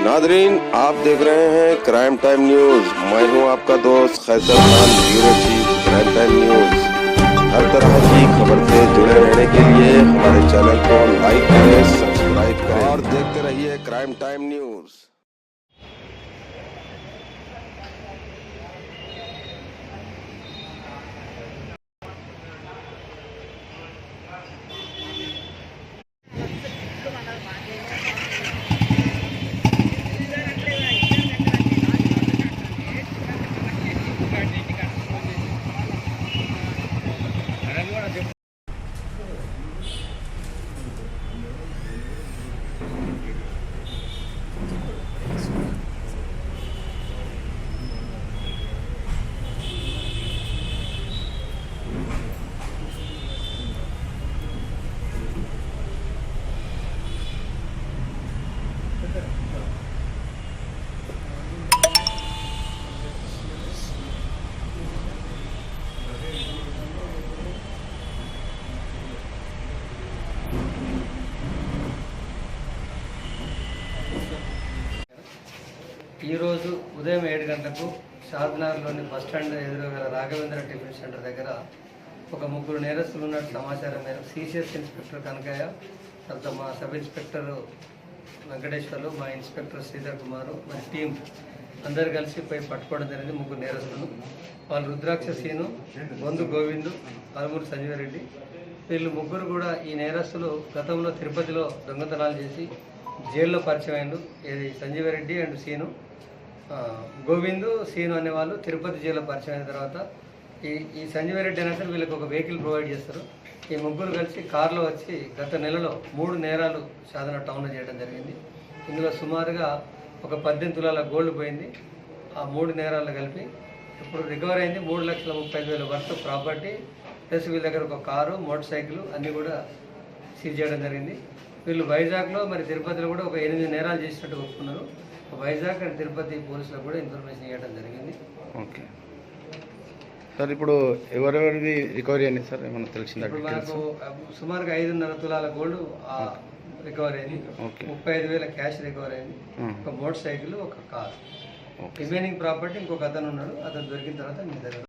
Nadreen, आप देख रहे हैं क्राइम टाइम न्यूज। मैं हूं आपका दोस्त Qaiser Khan, bureau chief crime time news. हर तरह की खबर से जुड़े रहने के लिए हमारे चैनल को लाइक करें, सब्सक्राइब करें और देखते रहिए क्राइम टाइम न्यूज। ఈరోజు ఉదయం 7 గంటలకు షాద్నగర్లోని బస్టాండ్ ఎదురుగా గల రాఘవేంద్ర టిఫిన్ సెంటర్ దగ్గర ఒక ముగ్గురు నేరస్తులు ఉన్నట్టు సమాచారం మేరకు సిసిఎస్ ఇన్స్పెక్టర్ కనకయ్య, తర్వాత మా సబ్ ఇన్స్పెక్టర్ వెంకటేశ్వర్లు, మా ఇన్స్పెక్టర్ శ్రీధర్ కుమార్, మరి టీం అందరు కలిసి పోయి పట్టుకోవడం జరిగింది. ముగ్గురు నేరస్తులు వాళ్ళు రుద్రాక్ష సీను, బొందు గోవిందు, పలుమూరు సంజీవరెడ్డి. వీళ్ళు ముగ్గురు కూడా ఈ నేరస్తులు గతంలో తిరుపతిలో దొంగతనాలు చేసి జైల్లో పరిచయం అయ్యారు. ఇది సంజీవరెడ్డి అండ్ సీను, గోవిందు, సీను అనేవాళ్ళు తిరుపతి జైల్లో పరిచయం అయిన తర్వాత ఈ సంజీవరెడ్డి అనేది వీళ్ళకి ఒక వెహికల్ ప్రొవైడ్ చేస్తారు. ఈ ముగ్గురు కలిసి కారులో వచ్చి గత నెలలో 3 నేరాలు సాధన టౌన్లో చేయడం జరిగింది. ఇందులో సుమారుగా ఒక 18 తులాల గోల్డ్ పోయింది. ఆ 3 నేరాలు కలిపి ఇప్పుడు రికవర్ అయింది 3,35,000 వర్త్ ప్రాపర్టీ, ప్లస్ వీళ్ళ దగ్గర ఒక కారు, మోటార్ సైకిల్ అన్నీ కూడా సీజ్ చేయడం జరిగింది. వీళ్ళు వైజాగ్లో మరి తిరుపతిలో కూడా ఒక 8 నేరాలు చేసినట్టు ఒప్పుకున్నారు. వైజాగ్ అండ్ తిరుపతి పోలీసులకు కూడా ఇన్ఫర్మేషన్ ఇవ్వడం జరిగింది. ఓకే సార్, ఇప్పుడు ఎవరెవరిది రికవరీ అయింది సార్, ఏమన్నా తెలిసిందా? ఇప్పుడు మనకు సుమారుగా 5.5 తులాల గోల్డ్ రికవర్ అయింది, 35,000 క్యాష్ రికవర్ అయింది, ఒక మోటార్ సైకిల్, ఒక కార్. రిమైనింగ్ ప్రాపర్టీ ఇంకొక అతను ఉన్నాడు, అతను దొరికిన తర్వాత మీ దగ్గర